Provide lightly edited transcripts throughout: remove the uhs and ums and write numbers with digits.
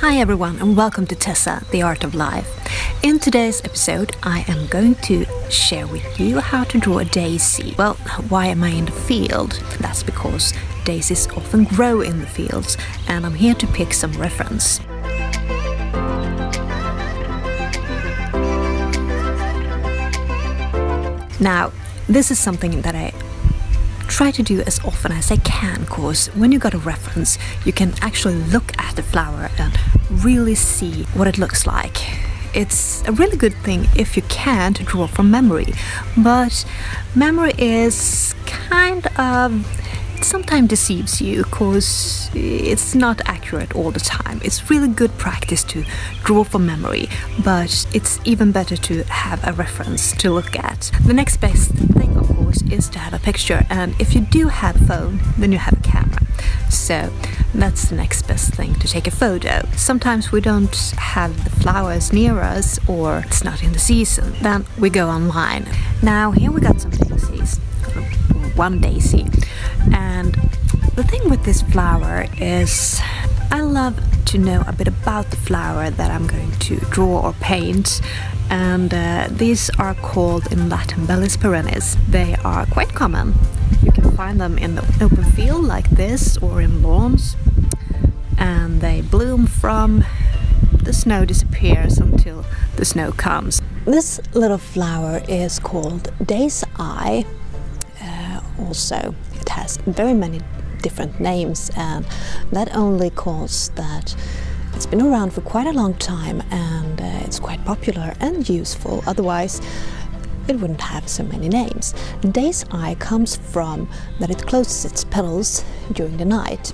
Hi everyone and welcome to Tessa, the Art of Life. In today's episode I am going to share with you how to draw a daisy. Well, why am I in the field? That's because daisies often grow in the fields and I'm here to pick some reference. Now, this is something that I try to do as often as I can, because when you got a reference you can actually look at the flower and really see what it looks like. It's a really good thing if you can to draw from memory, but memory is it sometimes deceives you because it's not accurate all the time. It's really good practice to draw from memory, but it's even better to have a reference to look at. The next best thing, of course, is to have a picture, and if you do have a phone, then you have a camera. So that's the next best thing, to take a photo. Sometimes we don't have the flowers near us or it's not in the season. Then we go online. Now here we got some daisies. One daisy, and the thing with this flower is I love to know a bit about the flower that I'm going to draw or paint, and these are called in Latin bellis perennis. They are quite common. You can find them in the open field like this or in lawns, and they bloom from the snow disappears until the snow comes. This little flower is called daisy. Also, it has very many different names, and that only causes that it's been around for quite a long time and it's quite popular and useful. Otherwise, it wouldn't have so many names. Daisy comes from that it closes its petals during the night.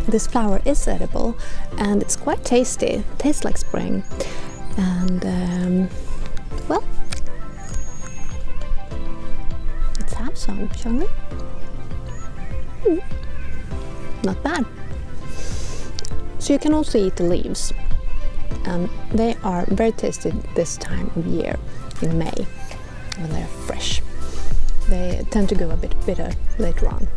This flower is edible and it's quite tasty. It tastes like spring, and well, have some, shall we? Not bad. So you can also eat the leaves, and they are very tasty this time of year in May when they're fresh. They tend to go a bit bitter later on.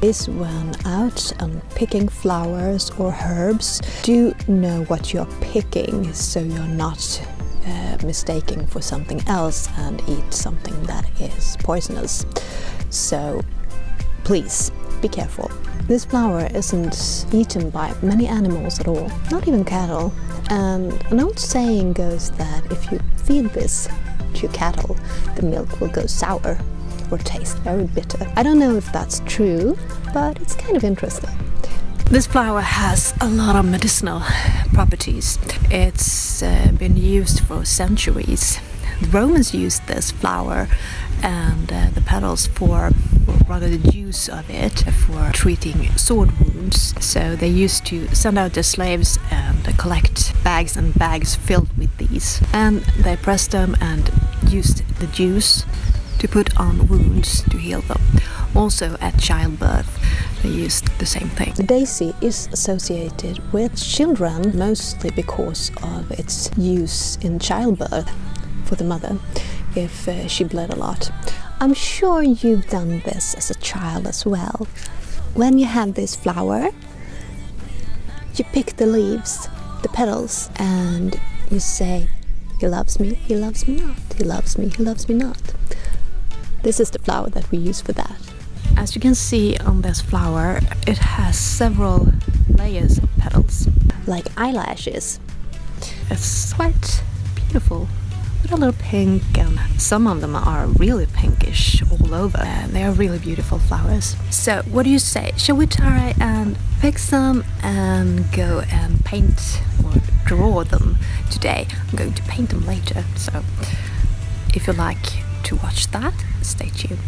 Is when out and picking flowers or herbs, do know what you're picking so you're not mistaking for something else and eat something that is poisonous. So please be careful. This flower isn't eaten by many animals at all, not even cattle. And an old saying goes that if you feed this to your cattle, the milk will go sour or taste very bitter. I don't know if that's true, but it's kind of interesting. This flower has a lot of medicinal properties. It's been used for centuries. The Romans used this flower and the petals or rather the juice of it, for treating sword wounds. So they used to send out their slaves and collect bags and bags filled with these. And they pressed them and used the juice to put on wounds to heal them. Also at childbirth they used the same thing. The daisy is associated with children mostly because of its use in childbirth for the mother if she bled a lot. I'm sure you've done this as a child as well. When you have this flower, you pick the leaves, the petals, and you say, "He loves me, he loves me not, he loves me, he loves me not." This is the flower that we use for that. As you can see on this flower, it has several layers of petals, like eyelashes. It's quite beautiful, with a little pink, and some of them are really pinkish all over. They are really beautiful flowers. So what do you say? Shall we try and pick some and go and paint or draw them today? I'm going to paint them later, so if you like to watch that, stay tuned.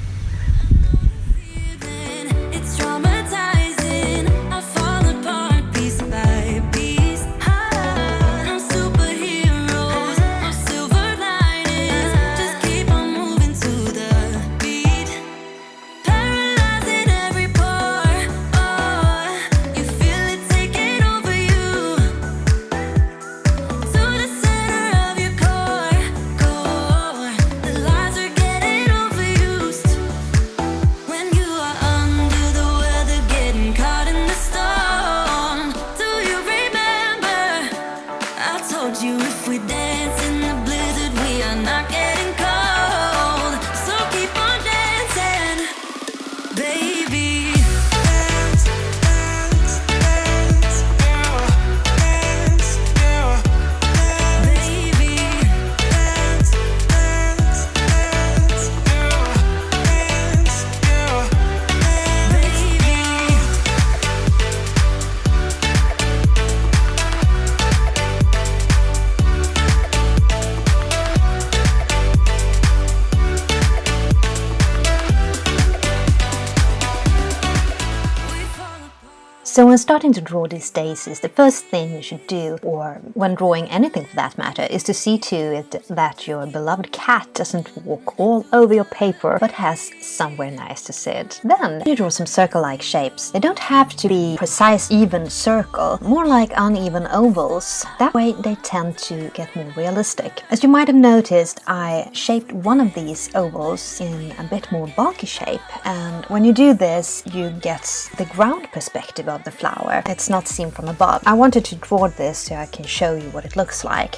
So when starting to draw these daisies, the first thing you should do, or when drawing anything for that matter, is to see to it that your beloved cat doesn't walk all over your paper but has somewhere nice to sit. Then you draw some circle-like shapes. They don't have to be precise even circle, more like uneven ovals. That way they tend to get more realistic. As you might have noticed, I shaped one of these ovals in a bit more bulky shape, and when you do this you get the ground perspective of the flower. It's not seen from above. I wanted to draw this so I can show you what it looks like.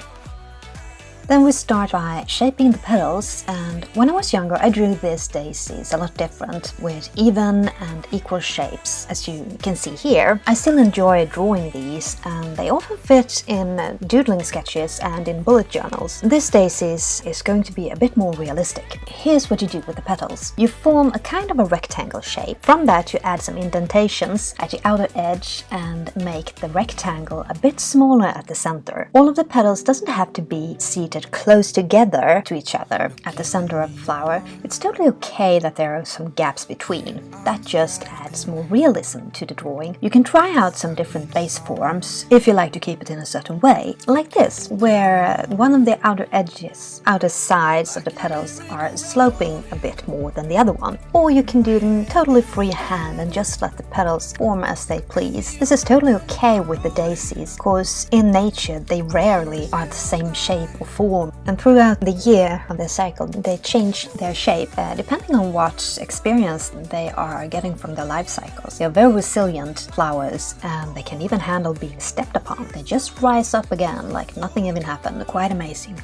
Then we start by shaping the petals, and when I was younger I drew these daisies a lot different, with even and equal shapes, as you can see here. I still enjoy drawing these, and they often fit in doodling sketches and in bullet journals. This daisies is going to be a bit more realistic. Here's what you do with the petals. You form a kind of a rectangle shape. From that you add some indentations at the outer edge and make the rectangle a bit smaller at the center. All of the petals doesn't have to be seated close together to each other at the center of the flower. It's totally okay that there are some gaps between. That just adds more realism to the drawing. You can try out some different base forms if you like to keep it in a certain way, like this, where one of the outer sides of the petals are sloping a bit more than the other one. Or you can do them totally freehand and just let the petals form as they please. This is totally okay with the daisies, because in nature they rarely are the same shape or form, and throughout the year of their cycle they change their shape depending on what experience they are getting from their life cycles. They are very resilient flowers, and they can even handle being stepped upon. They just rise up again like nothing even happened. Quite amazing.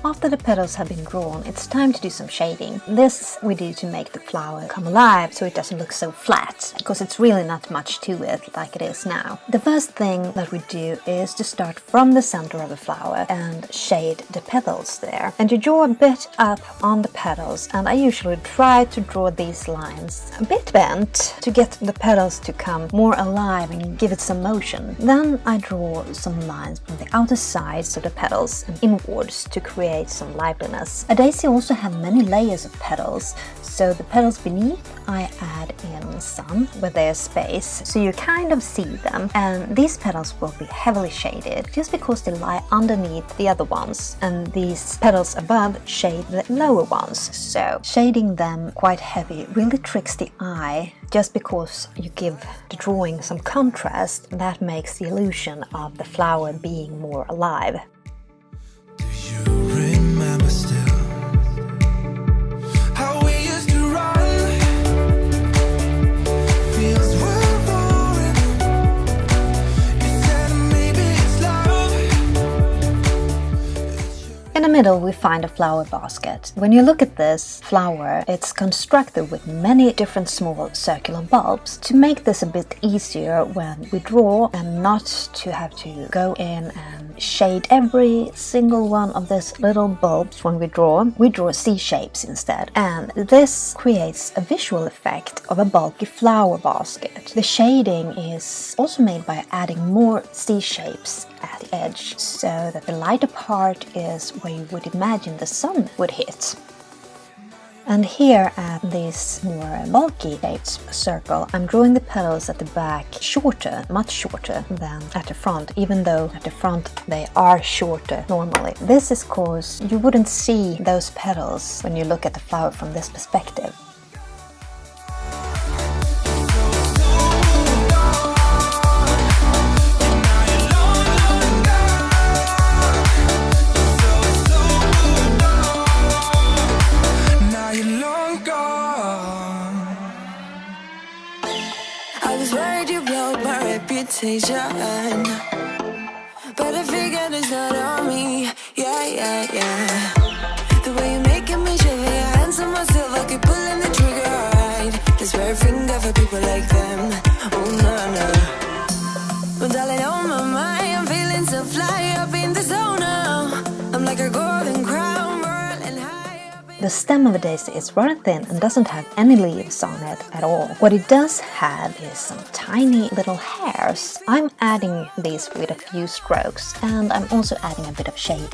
After the petals have been drawn, it's time to do some shading. This we do to make the flower come alive so it doesn't look so flat, because it's really not much to it like it is now. The first thing that we do is to start from the center of the flower and shade the petals there. And you draw a bit up on the petals, and I usually try to draw these lines a bit bent to get the petals to come more alive and give it some motion. Then I draw some lines from the outer sides of the petals and inwards to create some liveliness. A daisy also has many layers of petals, so the petals beneath I add in some with their space, so you kind of see them, and these petals will be heavily shaded just because they lie underneath the other ones, and these petals above shade the lower ones, so shading them quite heavy really tricks the eye. Just because you give the drawing some contrast, that makes the illusion of the flower being more alive. In the middle we find a flower basket. When you look at this flower, it's constructed with many different small circular bulbs. To make this a bit easier when we draw, and not to have to go in and shade every single one of these little bulbs when we draw C-shapes instead. And this creates a visual effect of a bulky flower basket. The shading is also made by adding more C-shapes at the edge, so that the lighter part is where you would imagine the sun would hit. And here at this more bulky shaped circle, I'm drawing the petals at the back shorter, much shorter than at the front, even though at the front they are shorter normally. This is because you wouldn't see those petals when you look at the flower from this perspective. But I figured it's not on me. Yeah. The way you're making me shiver, your hands on myself, I keep pulling the trigger. Right, this red finger for people like them. Oh no. But darling, on my mind, I'm feeling so fly up in the zone now. I'm like a golden crown, whirling high up in The stem of a daisy is rather thin and doesn't have any leaves on it at all. What it does have is some tiny little hairs. I'm adding these with a few strokes, and I'm also adding a bit of shading.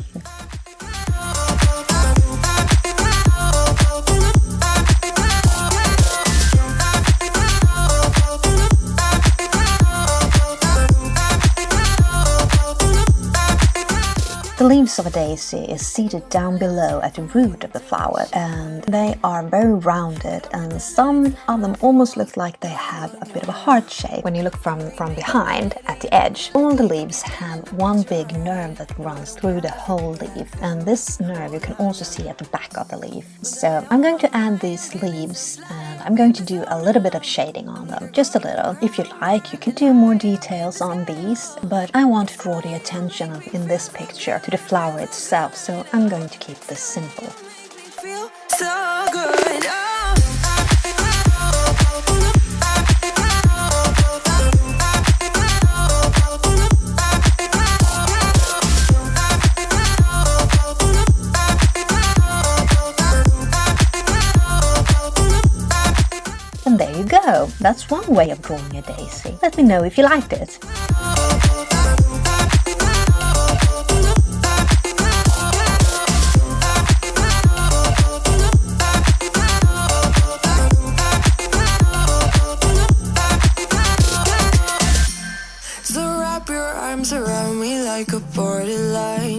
The leaves of a daisy is seated down below at the root of the flower, and they are very rounded, and some of them almost look like they have a bit of a heart shape when you look from behind at the edge. All the leaves have one big nerve that runs through the whole leaf, and this nerve you can also see at the back of the leaf. So I'm going to add these leaves, and I'm going to do a little bit of shading on them, just a little. If you like, you can do more details on these, but I want to draw the attention in this picture to the flower itself, so I'm going to keep this simple. Feel so good. And there you go. That's one way of drawing a daisy. Let me know if you liked it. So wrap your arms around me like a borderline.